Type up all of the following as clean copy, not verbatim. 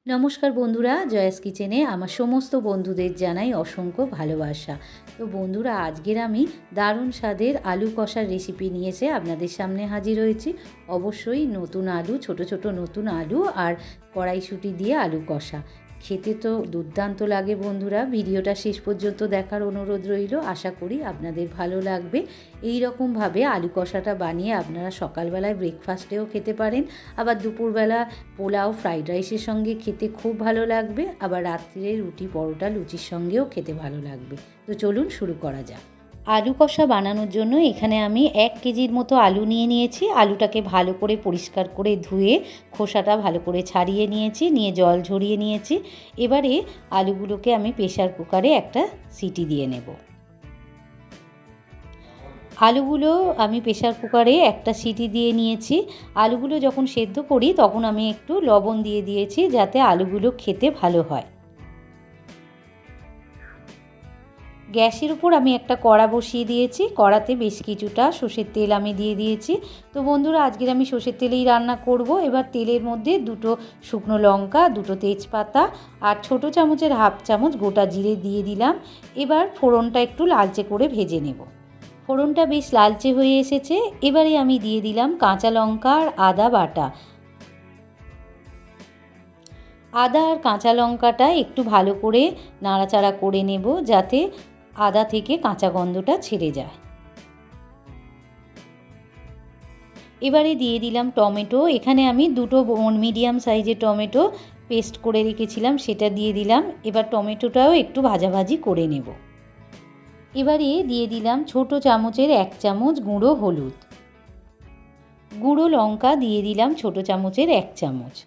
নমস্কার বন্ধুরা, জয়াস কিচেনে আমার সমস্ত বন্ধুদের জানাই অসংখ্য ভালোবাসা। তো বন্ধুরা, আজকের আমি দারুণ স্বাদের আলু কষার রেসিপি নিয়ে এসে আপনাদের সামনে হাজির হয়েছি। অবশ্যই নতুন আলু, ছোট ছোট নতুন আলু আর কড়াইশুঁটি দিয়ে আলু কষা খেতে তো দুর্দান্ত লাগে। বন্ধুরা, ভিডিওটা শেষ পর্যন্ত দেখার অনুরোধ রইল। আশা করি আপনাদের ভালো লাগবে। এই রকমভাবে আলু কষাটা বানিয়ে আপনারা সকালবেলায় ব্রেকফাস্টেও খেতে পারেন, আবার দুপুরবেলা পোলাও ফ্রাইড রাইসের সঙ্গে খেতে খুব ভালো লাগবে, আবার রাত্রিরে রুটি পরোটা লুচির সঙ্গেও খেতে ভালো লাগবে। তো চলুন শুরু করা যাক। আলু কষা বানানোর জন্য এখানে আমি 1 কেজির মতো আলু নিয়ে নিয়েছি। আলুটাকে ভালো করে পরিষ্কার করে ধুয়ে খোসাটা ভালো করে ছাড়িয়ে নিয়েছি, নিয়ে জল ঝরিয়ে নিয়েছি। এবারে আলুগুলোকে আমি প্রেসার কুকারে একটা সিটি দিয়ে নেব। আলুগুলো আমি প্রেসার কুকারে একটা সিটি দিয়ে নিয়েছি। আলুগুলো যখন সেদ্ধ করি তখন আমি একটু লবণ দিয়ে দিয়েছি, যাতে আলুগুলো খেতে ভালো হয়। গ্যাসের উপর আমি একটা কড়া বসিয়ে দিয়েছি। কড়াতে বেশ কিছুটা সর্ষের তেল আমি দিয়ে দিয়েছি। তো বন্ধুরা, আজকের আমি সর্ষের তেলেই রান্না করব। এবার তেলের মধ্যে 2 শুকনো লঙ্কা, 2 তেজপাতা আর ছোটো চামচের হাফ চামচ গোটা জিরে দিয়ে দিলাম। এবার ফোড়নটা একটু লালচে করে ভেজে নেব। ফোড়নটা বেশ লালচে হয়ে এসেছে। এবারে আমি দিয়ে দিলাম কাঁচা লঙ্কা আর আদা বাটা। আদা আর কাঁচা লঙ্কাটা একটু ভালো করে নাড়াচাড়া করে নেব, যাতে আদা থেকে কাঁচা গন্ধটা ছেড়ে যায়। এবারে দিয়ে দিলাম টমেটো। এখানে আমি 2 মিডিয়াম সাইজের টমেটো পেস্ট করে রেখেছিলাম, সেটা দিয়ে দিলাম। এবার টমেটোটাও একটু ভাজাভাজি করে নেব। এবারে দিয়ে দিলাম ছোটো চামচের 1 চামচ গুঁড়ো হলুদ। গুঁড়ো লঙ্কা দিয়ে দিলাম ছোটো চামচের 1 চামচ।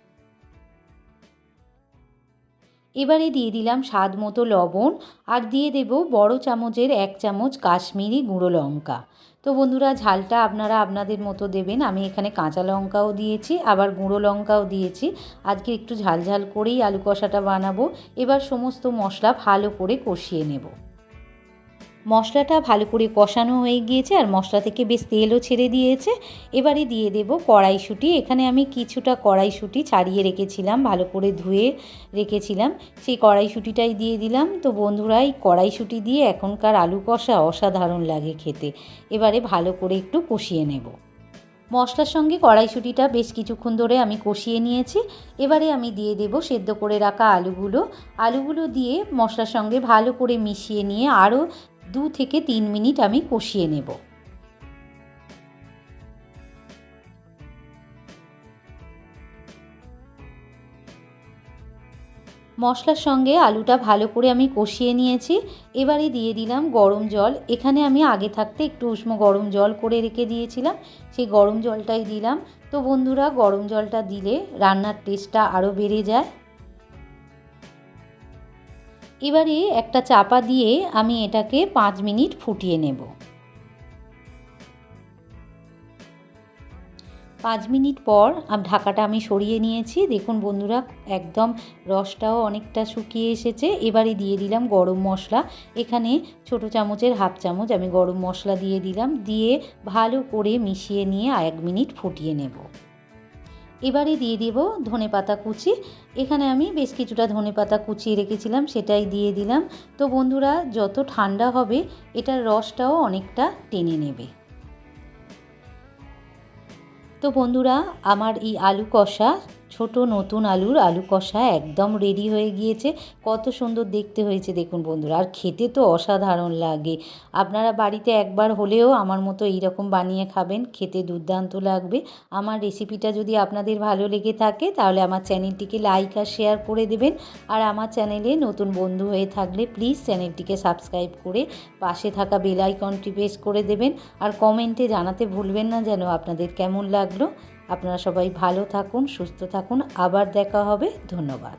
এবারে দিয়ে দিলাম স্বাদ মতো লবণ, আর দিয়ে দেব বড় চামচের 1 চামচ কাশ্মীরি গুঁড়ো লঙ্কা। তো বন্ধুরা, ঝালটা আপনারা আপনাদের মতো দেবেন। আমি এখানে কাঁচা লঙ্কাও দিয়েছি, আবার গুঁড়ো লঙ্কাও দিয়েছি। আজকে একটু ঝাল ঝাল করেই আলু কষাটা বানাবো। এবার সমস্ত মশলা ভালো করে কষিয়ে নেব। মশলাটা ভালো করে কষানো হয়ে গিয়েছে, আর মশলা থেকে বেশ তেলও ছেড়ে দিয়েছে। এবারে দিয়ে দেব কড়াইশুঁটি। এখানে আমি কিছুটা কড়াইশুঁটি ছাড়িয়ে রেখেছিলাম, ভালো করে ধুয়ে রেখেছিলাম, সেই কড়াইশুঁটিটাই দিয়ে দিলাম। তো বন্ধুরা, এই কড়াইশুঁটি দিয়ে এখনকার আলু কষা অসাধারণ লাগে খেতে। এবারে ভালো করে একটু কষিয়ে নেব। মশলার সঙ্গে কড়াইশুঁটিটা বেশ কিছুক্ষণ ধরে আমি কষিয়ে নিয়েছি। এবারে আমি দিয়ে দেব সেদ্ধ করে রাখা আলুগুলো দিয়ে মশলার সঙ্গে ভালো করে মিশিয়ে নিয়ে আরও 2 থেকে 3 মিনিট আমি কষিয়ে নেব। মশলার সঙ্গে আলুটা ভালো করে আমি কষিয়ে নিয়েছি। এবারে দিয়ে দিলাম গরম জল। এখানে আমি আগে থাকতে একটু উষ্ণ গরম জল করে রেখে দিয়েছিলাম, সেই গরম জলটাই দিলাম। তো বন্ধুরা, গরম জলটা দিলে রান্নার টেস্টটা আরও বেড়ে যায়। এবারে একটা চাপা দিয়ে আমি এটাকে 5 মিনিট ফুটিয়ে নেব। 5 মিনিট পর ঢাকাটা আমি সরিয়ে নিয়েছি। দেখুন বন্ধুরা, একদম রসটাও অনেকটা শুকিয়ে এসেছে। এবারে দিয়ে দিলাম গরম মশলা। এখানে ছোটো চামচের হাফ চামচ আমি গরম মশলা দিয়ে দিলাম, দিয়ে ভালো করে মিশিয়ে নিয়ে 1 মিনিট ফুটিয়ে নেব। এবারে দিয়ে দেব ধনেপাতা কুচি। এখানে আমি বেশ কিছুটা ধনেপাতা কুচিয়ে রেখেছিলাম, সেটাই দিয়ে দিলাম। তো বন্ধুরা, যত ঠান্ডা হবে এটার রসটাও অনেকটা টেনে নেবে। তো বন্ধুরা, আমার এই আলু কষা, ছোট নতুন আলু কষা একদম রেডি হয়ে গিয়েছে। কত সুন্দর দেখতে হয়েছে দেখুন বন্ধুরা, আর খেতে তো অসাধারণ লাগে। আপনারা বাড়িতে একবার হলেও আমার মতো এইরকম বানিয়ে খাবেন, খেতে দুর্দান্ত লাগবে। আমার রেসিপিটা যদি আপনাদের ভালো লেগে থাকে তাহলে আমার চ্যানেলটিকে লাইক আর শেয়ার করে দেবেন। আর আমার চ্যানেলে নতুন বন্ধু হয়ে থাকলে প্লিজ চ্যানেলটিকে সাবস্ক্রাইব করে পাশে থাকা বেল আইকনটি প্রেস করে দেবেন। আর কমেন্টে জানাতে ভুলবেন না যেন আপনাদের কেমন লাগলো। আপনারা সবাই ভালো থাকুন, সুস্থ থাকুন। আবার দেখা হবে। ধন্যবাদ।